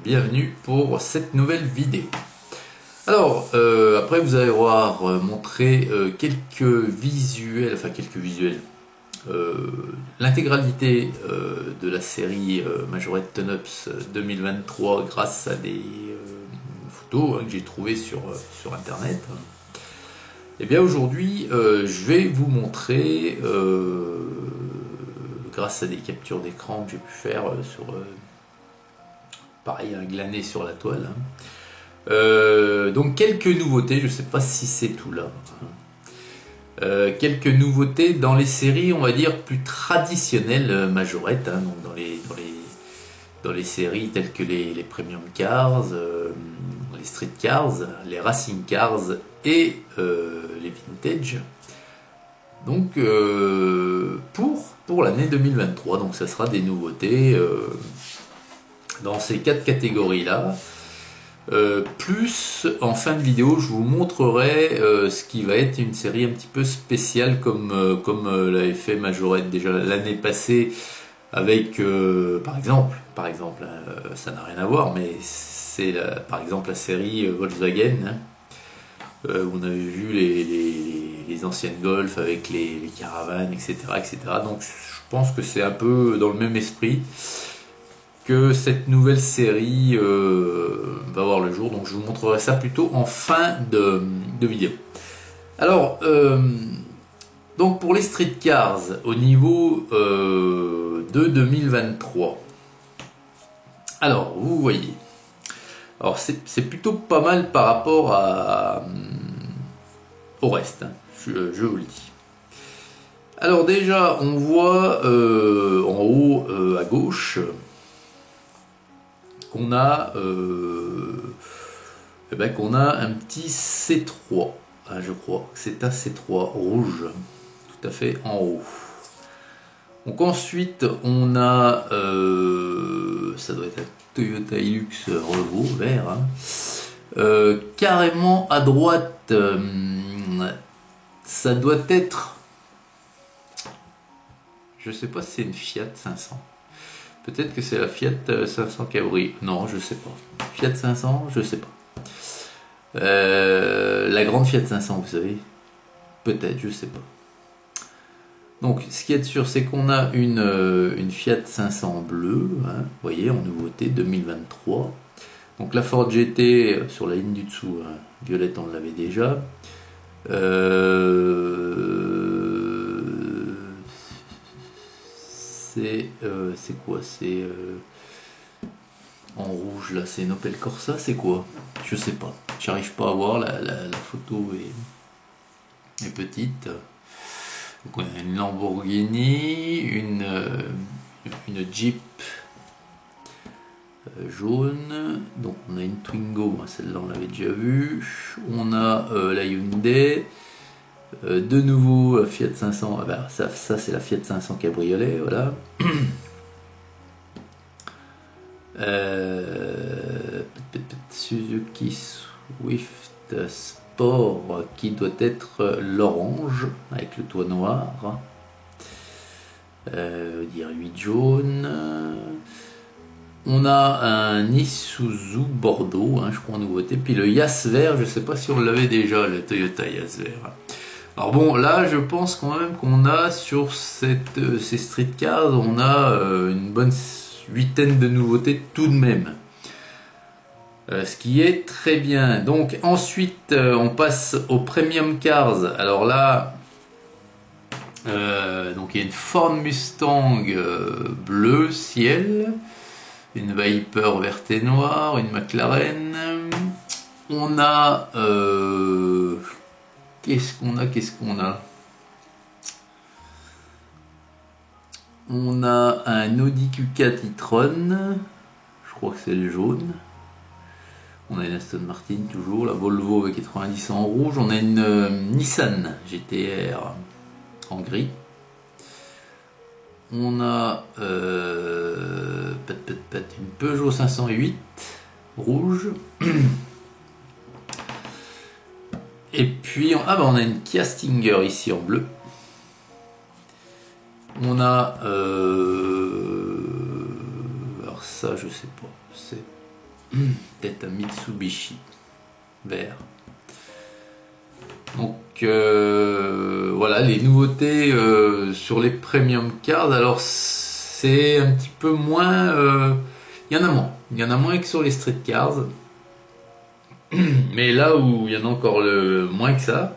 bienvenue pour cette nouvelle vidéo. Alors, après vous allez voir montrer quelques visuels, l'intégralité de la série Majorette Turn-Ups 2023 grâce à des photos que j'ai trouvées sur internet. Et bien aujourd'hui, je vais vous montrer, grâce à des captures d'écran que j'ai pu faire sur, pareil, glané sur la toile. Donc quelques nouveautés, je ne sais pas si c'est tout là. Quelques nouveautés dans les séries, on va dire, plus traditionnelles Majorette, donc dans les séries telles que les Premium Cars, les Street Cars, les Racing Cars et les Vintage. Donc pour l'année 2023, donc ça sera des nouveautés dans ces quatre catégories là. Plus en fin de vidéo, je vous montrerai ce qui va être une série un petit peu spéciale comme l'avait fait Majorette déjà l'année passée avec par exemple, ça n'a rien à voir, mais c'est par exemple la série Volkswagen, où on avait vu les anciennes Golf avec les caravanes, etc., etc. Donc je pense que c'est un peu dans le même esprit que cette nouvelle série va voir le jour. Donc je vous montrerai ça plutôt en fin de vidéo. Alors, donc pour les Street Cars, au niveau de 2023, alors vous voyez, alors c'est plutôt pas mal par rapport au reste, je vous le dis. Alors déjà, on voit en haut à gauche qu'on a, qu'on a un petit C3, je crois que c'est un C3 rouge, tout à fait en haut. Donc ensuite on a, ça doit être un Toyota Hilux Revo vert, carrément à droite, ça doit être, je sais pas si c'est une Fiat 500. Peut-être que c'est la Fiat 500 Cabrio. Non, je sais pas. Fiat 500, je sais pas. La grande Fiat 500, vous savez. Peut-être, je sais pas. Donc, ce qui est sûr, c'est qu'on a une Fiat 500 bleue. Vous voyez, en nouveauté 2023. Donc, la Ford GT sur la ligne du dessous. Violette, on l'avait déjà. C'est quoi? C'est en rouge là, c'est une Opel Corsa, c'est quoi? Je sais pas, j'arrive pas à voir, la photo est petite. Donc on a une Lamborghini, une Jeep jaune, donc on a une Twingo, celle-là on l'avait déjà vue, on a la Hyundai. De nouveau Fiat 500, ça c'est la Fiat 500 Cabriolet, voilà. Suzuki Swift Sport qui doit être l'orange avec le toit noir, dire 8 jaune. On a un Isuzu Bordeaux, je crois en nouveauté, puis le Yass vert, je sais pas si on l'avait déjà, le Toyota Yass vert. Alors bon, là je pense quand même qu'on a sur ces Street Cars, on a une bonne huitaine de nouveautés tout de même. Ce qui est très bien. Donc ensuite on passe aux Premium Cars. Alors là, donc il y a une Ford Mustang bleu ciel, une Viper verte et noire, une McLaren. On a... Qu'est-ce qu'on a? On a un Audi Q4 e-tron, je crois que c'est le jaune. On a une Aston Martin toujours, la Volvo avec 90 en rouge. On a une Nissan GT-R en gris. On a une Peugeot 508 rouge. Et puis, on a une Kia Stinger ici en bleu. On a... alors ça, je sais pas. C'est Peut-être un Mitsubishi vert. Donc voilà les nouveautés sur les premium cars. Alors c'est un petit peu moins, il y en a moins. Il y en a moins que sur les street cars. Mais là où il y en a encore moins que ça,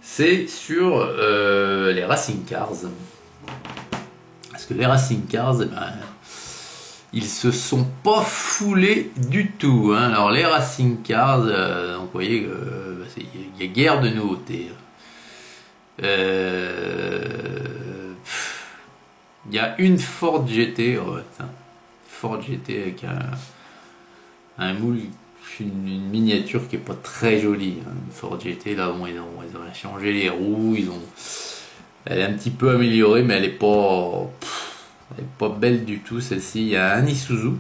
c'est sur les racing cars. Parce que les racing cars, eh ben, ils se sont pas foulés du tout. Hein. Alors les racing cars, donc vous voyez, il y a guère de nouveautés. Il y a une Ford GT, Ford GT avec un moule, une miniature qui est pas très jolie. Hein. Une Ford GT, là, bon, ils ont changé les roues, elle est un petit peu améliorée, mais elle est pas belle du tout. Celle-ci, il y a un Isuzu,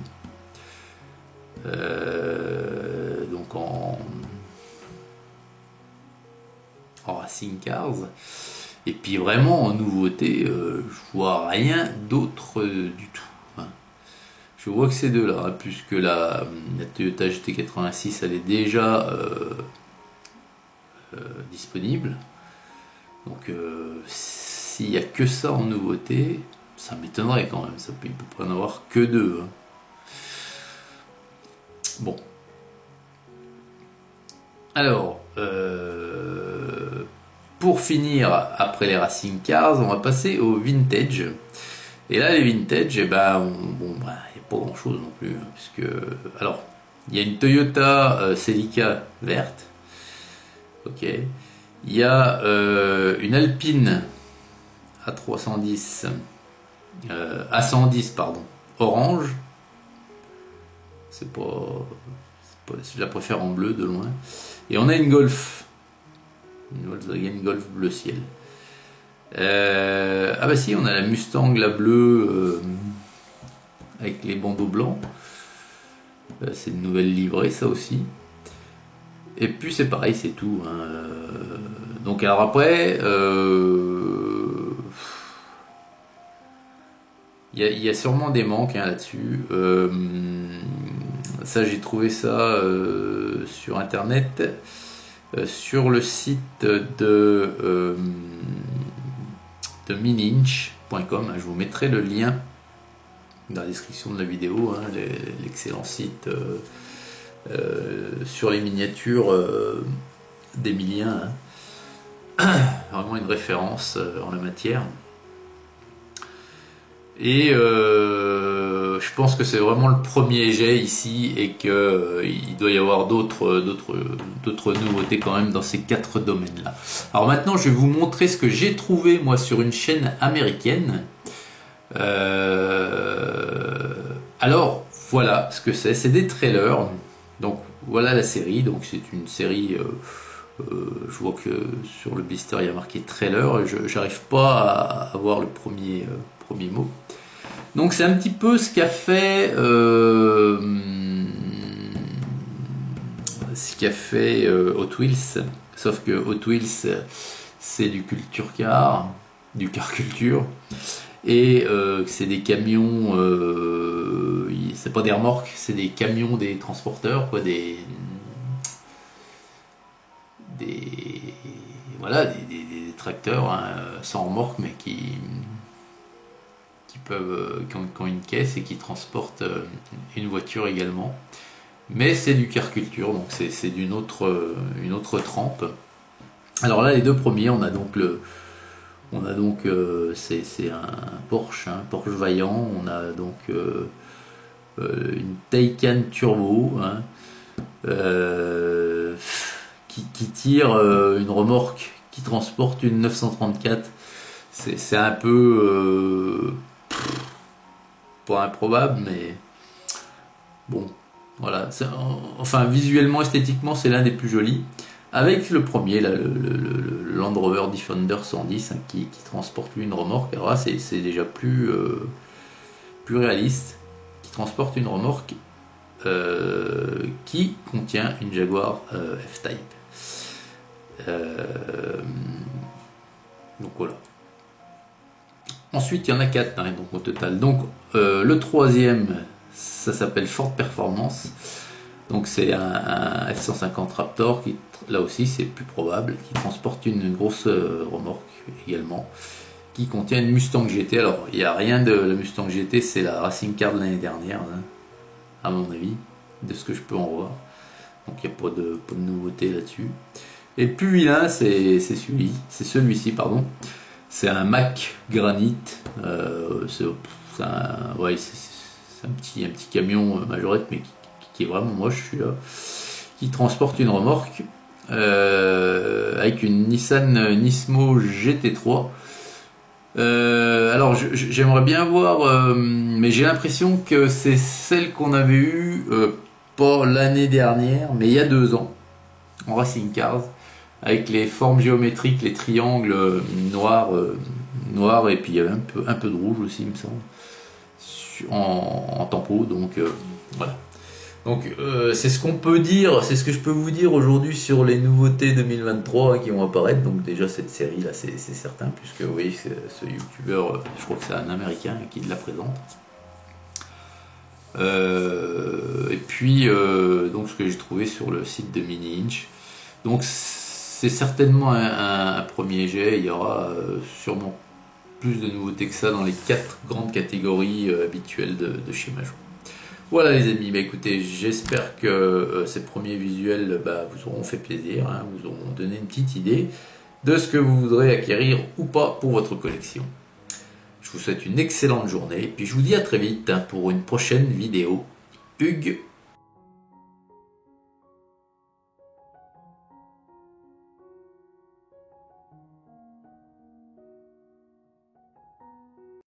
donc en racing cars. Et puis vraiment en nouveauté, je vois rien d'autre du tout. Hein. Je vois que ces deux-là, hein, puisque la Toyota GT86, elle est déjà disponible. Donc s'il n'y a que ça en nouveauté, ça m'étonnerait quand même. Il peut pas en avoir que deux. Hein. Bon. Alors, pour finir, après les racing cars, on va passer au vintage. Et là, les vintage, il n'y a pas grand chose non plus. Puisque, alors, il y a une Toyota Celica verte. Ok. Il y a une Alpine A310, A110, pardon, orange. Je la préfère en bleu de loin. Et on a une Golf. Une Volkswagen Golf bleu ciel. Ah bah si, on a la Mustang, la bleue, avec les bandeaux blancs. C'est une nouvelle livrée, ça aussi. Et puis c'est pareil, c'est tout. Hein. Donc alors après, il y a sûrement des manques hein, là-dessus. Ça, j'ai trouvé ça sur internet. Sur le site de mininch.com, je vous mettrai le lien dans la description de la vidéo, hein, l'excellent site sur les miniatures d'Emilien, hein. Vraiment une référence en la matière. Et je pense que c'est vraiment le premier jet ici et qu'il doit y avoir d'autres nouveautés quand même dans ces 4 domaines-là. Alors maintenant, je vais vous montrer ce que j'ai trouvé moi sur une chaîne américaine. Alors voilà ce que c'est des trailers. Donc voilà la série. Donc c'est une série. Je vois que sur le blister il y a marqué trailer. J'arrive pas à voir le premier mot. Donc c'est un petit peu ce qu'a fait Hot Wheels, sauf que Hot Wheels c'est du culture car, du car culture, et c'est des camions, c'est pas des remorques, c'est des camions, des transporteurs, quoi, voilà, des tracteurs hein, sans remorque mais qui ont une caisse et qui transportent une voiture également. Mais c'est du car culture, donc c'est une autre trempe. Alors là, les deux premiers, on a donc c'est un Porsche, Vaillant. On a donc une Taycan Turbo, hein, qui tire une remorque qui transporte une 934. C'est un peu pas improbable, mais bon, voilà. Enfin, visuellement, esthétiquement, c'est l'un des plus jolis. Avec le premier, là, le Land Rover Defender 110, hein, qui transporte lui une remorque. Alors là, c'est déjà plus réaliste, qui transporte une remorque qui contient une Jaguar F-Type. Donc voilà. Ensuite, il y en a 4 hein, donc, au total. Donc, le troisième, Ça s'appelle Ford Performance. Donc c'est un F-150 Raptor qui, là aussi c'est plus probable, qui transporte une grosse remorque également, qui contient une Mustang GT. Alors il n'y a rien de la Mustang GT, c'est la Racing Car de l'année dernière, hein, à mon avis, de ce que je peux en voir. Donc il n'y a pas de nouveauté là-dessus. Et le plus vilain, c'est celui-ci, pardon. C'est un Mack Granite. C'est un petit camion majorette, mais qui est vraiment moche celui-là. Qui transporte une remorque avec une Nissan Nismo GT3. Alors j'aimerais bien voir, mais j'ai l'impression que c'est celle qu'on avait eue, pas l'année dernière, mais il y a 2 ans, en Racing Cars, avec les formes géométriques, les triangles noirs, et puis il y avait un peu de rouge aussi, il me semble, en tempo, donc voilà. Donc c'est ce qu'on peut dire, c'est ce que je peux vous dire aujourd'hui sur les nouveautés 2023 qui vont apparaître. Donc déjà cette série là, c'est certain, puisque vous voyez ce youtubeur, je crois que c'est un américain qui la présente. Et puis donc ce que j'ai trouvé sur le site de Mini Inch. Donc c'est certainement un premier jet. Il y aura sûrement plus de nouveautés que ça dans les 4 grandes catégories habituelles de chez Major. Voilà les amis, bah écoutez, j'espère que ces premiers visuels vous auront fait plaisir, hein, vous auront donné une petite idée de ce que vous voudrez acquérir ou pas pour votre collection. Je vous souhaite une excellente journée et puis je vous dis à très vite, hein, pour une prochaine vidéo. Hugues